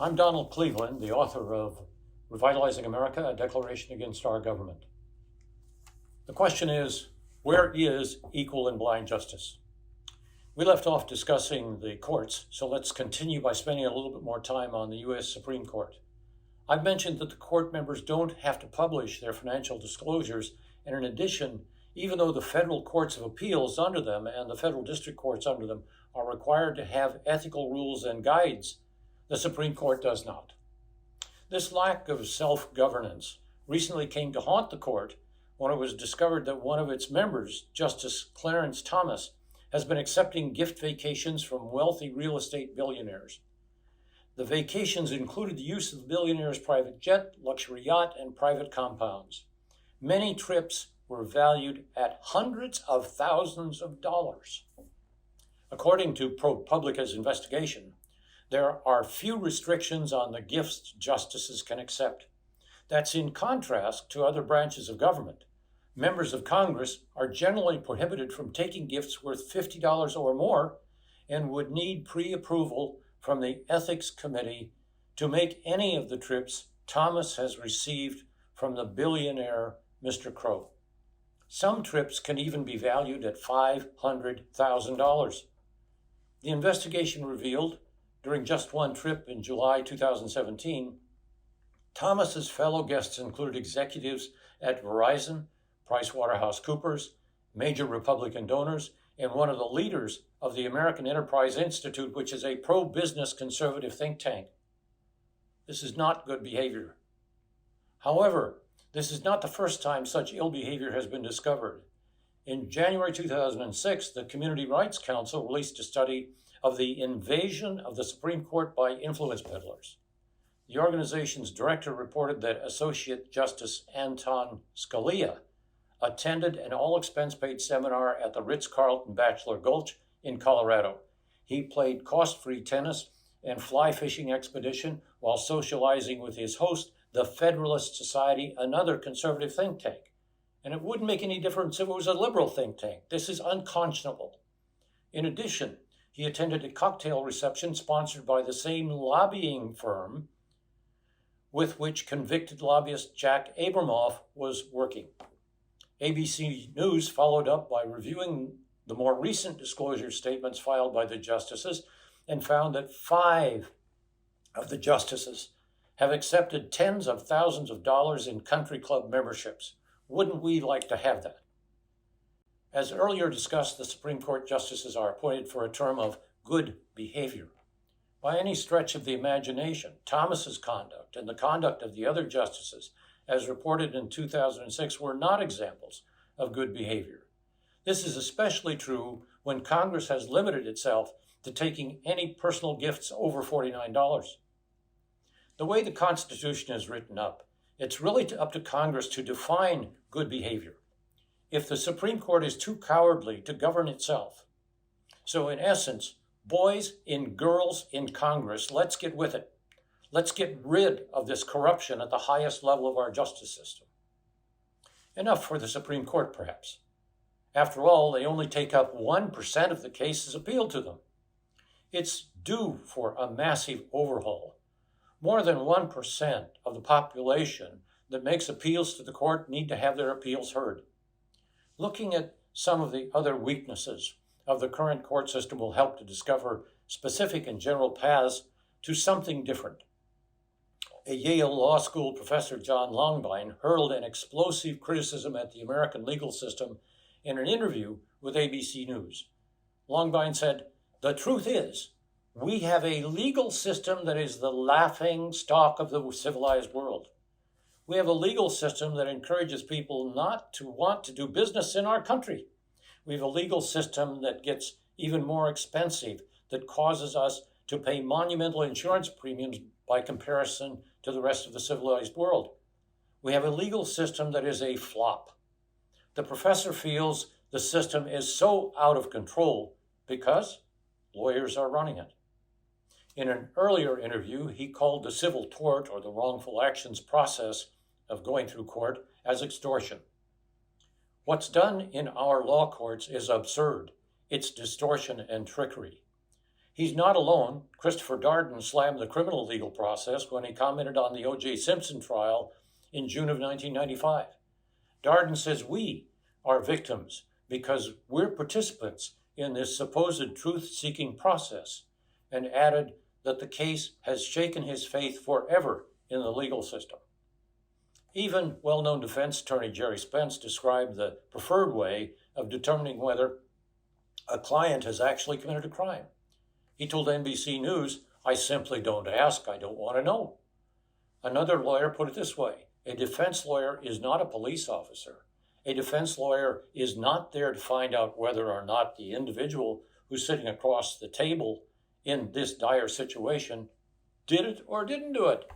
I'm Donald Cleveland, the author of Revitalizing America, A Declaration Against Our Government. The question is, where is equal and blind justice? We left off discussing the courts, so let's continue by spending a little bit more time on the U.S. Supreme Court. I've mentioned that the court members don't have to publish their financial disclosures, and in addition, even though the federal courts of appeals under them and the federal district courts under them are required to have ethical rules and guides, the Supreme Court does not. This lack of self-governance recently came to haunt the court when it was discovered that one of its members, Justice Clarence Thomas, has been accepting gift vacations from wealthy real estate billionaires. The vacations included the use of the billionaire's private jet, luxury yacht, and private compounds. Many trips were valued at hundreds of thousands of dollars. According to ProPublica's investigation, there are few restrictions on the gifts justices can accept. That's in contrast to other branches of government. Members of Congress are generally prohibited from taking gifts worth $50 or more and would need pre-approval from the Ethics Committee to make any of the trips Thomas has received from the billionaire Mr. Crow. Some trips can even be valued at $500,000. The investigation revealed during just one trip in July 2017, Thomas's fellow guests included executives at Verizon, PricewaterhouseCoopers, major Republican donors, and one of the leaders of the American Enterprise Institute, which is a pro-business conservative think tank. This is not good behavior. However, this is not the first time such ill behavior has been discovered. In January 2006, the Community Rights Council released a study of the invasion of the Supreme Court by influence peddlers. The organization's director reported that Associate Justice Anton Scalia attended an all-expense-paid seminar at the Ritz-Carlton Bachelor Gulch in Colorado. He played cost-free tennis and fly fishing expedition while socializing with his host, the Federalist Society, another conservative think tank. And it wouldn't make any difference if it was a liberal think tank. This is unconscionable. In addition, he attended a cocktail reception sponsored by the same lobbying firm with which convicted lobbyist Jack Abramoff was working. ABC News followed up by reviewing the more recent disclosure statements filed by the justices and found that 5 of the justices have accepted tens of thousands of dollars in country club memberships. Wouldn't we like to have that? As earlier discussed, the Supreme Court justices are appointed for a term of good behavior. By any stretch of the imagination, Thomas's conduct and the conduct of the other justices, as reported in 2006, were not examples of good behavior. This is especially true when Congress has limited itself to taking any personal gifts over $49. The way the Constitution is written up, it's really up to Congress to define good behavior. If the Supreme Court is too cowardly to govern itself. So in essence, boys and girls in Congress, let's get with it. Let's get rid of this corruption at the highest level of our justice system. Enough for the Supreme Court, perhaps. After all, they only take up 1% of the cases appealed to them. It's due for a massive overhaul. More than 1% of the population that makes appeals to the court need to have their appeals heard. Looking at some of the other weaknesses of the current court system will help to discover specific and general paths to something different. A Yale Law School professor, John Longbein, hurled an explosive criticism at the American legal system in an interview with ABC News. Longbein said, "The truth is, we have a legal system that is the laughing stock of the civilized world. We have a legal system that encourages people not to want to do business in our country. We have a legal system that gets even more expensive, that causes us to pay monumental insurance premiums by comparison to the rest of the civilized world. We have a legal system that is a flop. The professor feels the system is so out of control because lawyers are running it." In an earlier interview, he called the civil tort or the wrongful actions process of going through court as extortion. What's done in our law courts is absurd. It's distortion and trickery. He's not alone. Christopher Darden slammed the criminal legal process when he commented on the O.J. Simpson trial in June of 1995. Darden says we are victims because we're participants in this supposed truth-seeking process, and added that the case has shaken his faith forever in the legal system. Even well-known defense attorney Jerry Spence described the preferred way of determining whether a client has actually committed a crime. He told NBC News, "I simply don't ask, I don't want to know." Another lawyer put it this way: a defense lawyer is not a police officer. A defense lawyer is not there to find out whether or not the individual who's sitting across the table in this dire situation did it or didn't do it.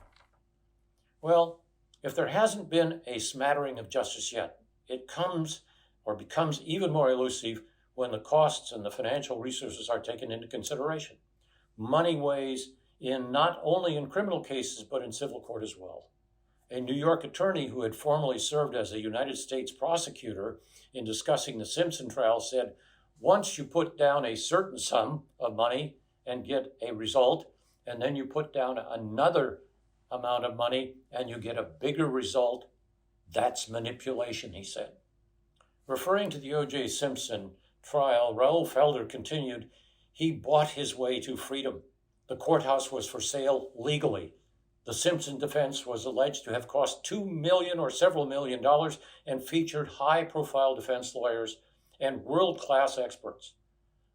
Well, if there hasn't been a smattering of justice yet, it comes or becomes even more elusive when the costs and the financial resources are taken into consideration. Money weighs in not only in criminal cases, but in civil court as well. A New York attorney who had formerly served as a United States prosecutor in discussing the Simpson trial said, once you put down a certain sum of money and get a result, and then you put down another amount of money and you get a bigger result, that's manipulation, he said. Referring to the O.J. Simpson trial, Raoul Felder continued, he bought his way to freedom. The courthouse was for sale legally. The Simpson defense was alleged to have cost $2 million or several $1 million and featured high-profile defense lawyers and world-class experts.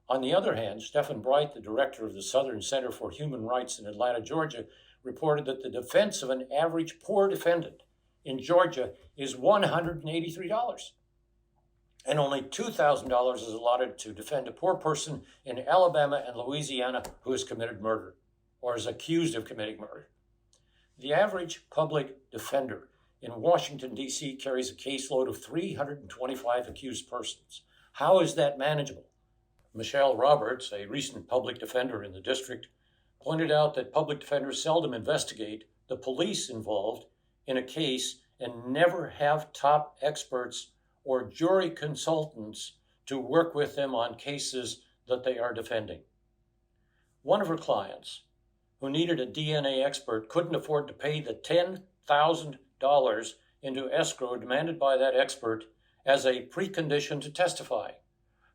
On the other hand, Stephen Bright, the director of the Southern Center for Human Rights in Atlanta, Georgia, reported that the defense of an average poor defendant in Georgia is $183. And only $2,000 is allotted to defend a poor person in Alabama and Louisiana who has committed murder or is accused of committing murder. The average public defender in Washington, D.C. carries a caseload of 325 accused persons. How is that manageable? Michelle Roberts, a recent public defender in the district, pointed out that public defenders seldom investigate the police involved in a case and never have top experts or jury consultants to work with them on cases that they are defending. One of her clients, who needed a DNA expert, couldn't afford to pay the $10,000 into escrow demanded by that expert as a precondition to testify.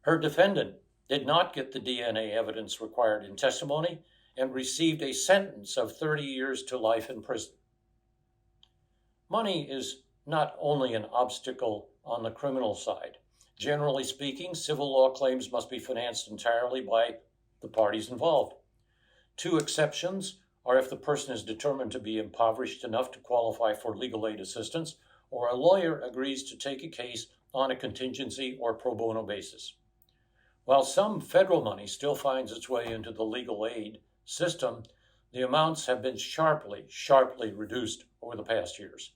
Her defendant did not get the DNA evidence required in testimony and received a sentence of 30 years to life in prison. Money is not only an obstacle on the criminal side. Generally speaking, civil law claims must be financed entirely by the parties involved. Two exceptions are if the person is determined to be impoverished enough to qualify for legal aid assistance, or a lawyer agrees to take a case on a contingency or pro bono basis. While some federal money still finds its way into the legal aid system, the amounts have been sharply reduced over the past years.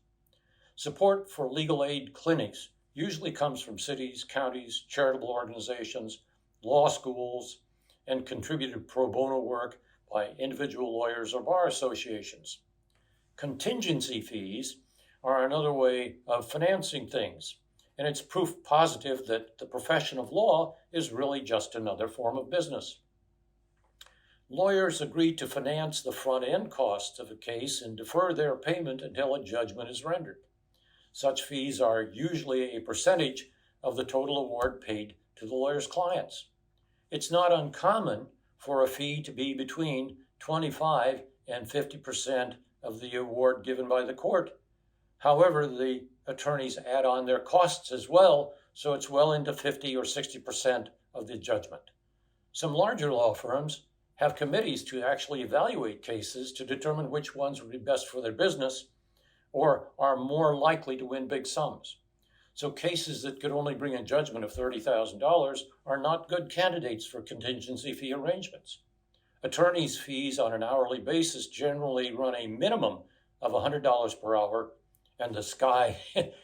Support for legal aid clinics usually comes from cities, counties, charitable organizations, law schools, and contributed pro bono work by individual lawyers or bar associations. Contingency fees are another way of financing things, and it's proof positive that the profession of law is really just another form of business. Lawyers agree to finance the front-end costs of a case and defer their payment until a judgment is rendered. Such fees are usually a percentage of the total award paid to the lawyer's clients. It's not uncommon for a fee to be between 25 and 50% of the award given by the court. However, the attorneys add on their costs as well, so it's well into 50 or 60% of the judgment. Some larger law firms have committees to actually evaluate cases to determine which ones would be best for their business or are more likely to win big sums. So cases that could only bring a judgment of $30,000 are not good candidates for contingency fee arrangements. Attorneys' fees on an hourly basis generally run a minimum of $100 per hour, and the sky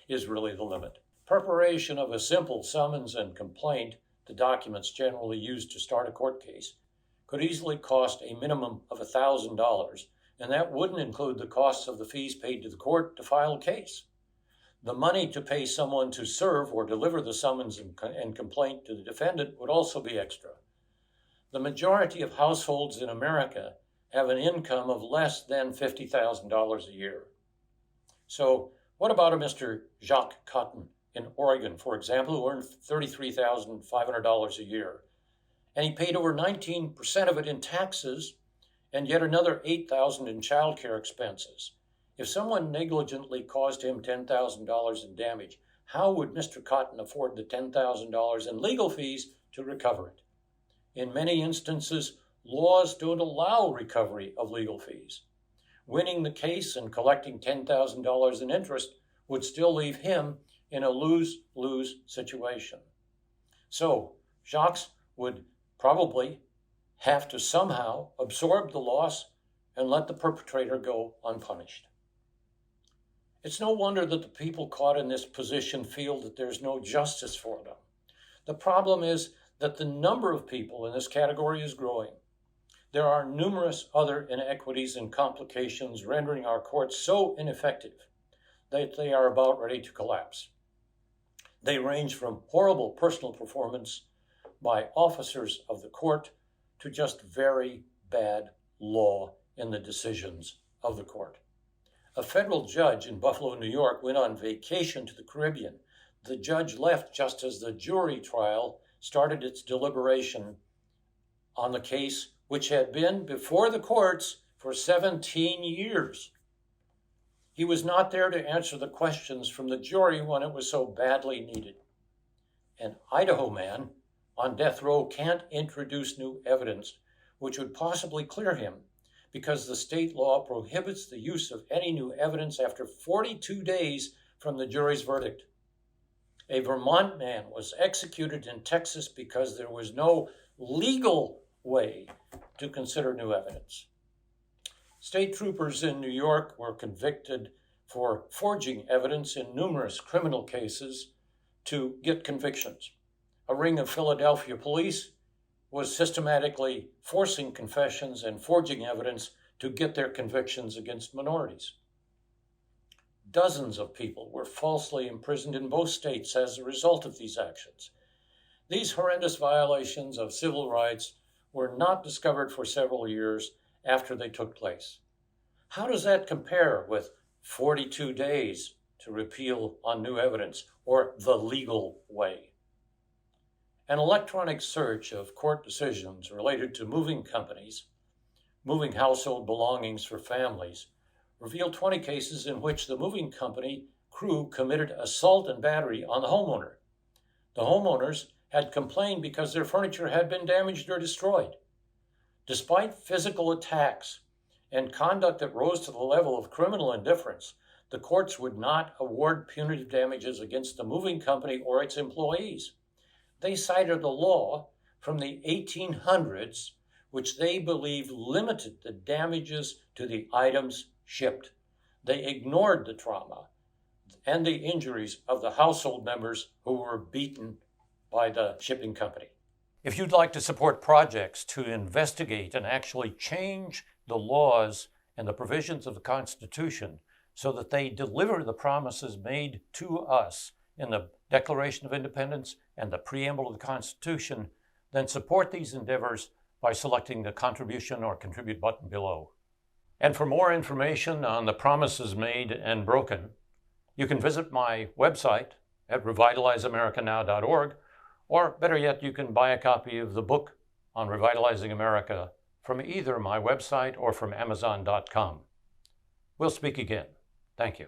is really the limit. Preparation of a simple summons and complaint, the documents generally used to start a court case, could easily cost a minimum of $1,000, and that wouldn't include the costs of the fees paid to the court to file a case. The money to pay someone to serve or deliver the summons and complaint to the defendant would also be extra. the majority of households in America have an income of less than $50,000 a year. So what about a Mr. Jacques Cotton in Oregon, for example, who earned $33,500 a year? And he paid over 19% of it in taxes and yet another $8,000 in child care expenses. If someone negligently caused him $10,000 in damage, how would Mr. Cotton afford the $10,000 in legal fees to recover it? In many instances, laws don't allow recovery of legal fees. Winning the case and collecting $10,000 in interest would still leave him in a lose-lose situation. So Jacques would probably have to somehow absorb the loss and let the perpetrator go unpunished. It's no wonder that the people caught in this position feel that there's no justice for them. The problem is that the number of people in this category is growing. There are numerous other inequities and complications rendering our courts so ineffective that they are about ready to collapse. They range from horrible personal performance by officers of the court to just very bad law in the decisions of the court. A federal judge in Buffalo, New York, went on vacation to the Caribbean. The judge left just as the jury trial started its deliberation on the case, which had been before the courts for 17 years. He was not there to answer the questions from the jury when it was so badly needed. An Idaho man on death row can't introduce new evidence which would possibly clear him because the state law prohibits the use of any new evidence after 42 days from the jury's verdict. A Vermont man was executed in Texas because there was no legal way to consider new evidence. State troopers in New York were convicted for forging evidence in numerous criminal cases to get convictions. A ring of Philadelphia police was systematically forcing confessions and forging evidence to get their convictions against minorities. Dozens of people were falsely imprisoned in both states as a result of these actions. These horrendous violations of civil rights were not discovered for several years after they took place. How does that compare with 42 days to repeal on new evidence, or the legal way? An electronic search of court decisions related to moving companies, moving household belongings for families, revealed 20 cases in which the moving company crew committed assault and battery on the homeowner. The homeowners had complained because their furniture had been damaged or destroyed. Despite physical attacks and conduct that rose to the level of criminal indifference, the courts would not award punitive damages against the moving company or its employees. They cited a law from the 1800s which they believed limited the damages to the items shipped. They ignored the trauma and the injuries of the household members who were beaten by the shipping company. If you'd like to support projects to investigate and actually change the laws and the provisions of the Constitution so that they deliver the promises made to us in the Declaration of Independence and the preamble of the Constitution, then support these endeavors by selecting the contribution or contribute button below. And for more information on the promises made and broken, you can visit my website at revitalizeamericanow.org, or better yet, you can buy a copy of the book on Revitalizing America from either my website or from Amazon.com. We'll speak again. Thank you.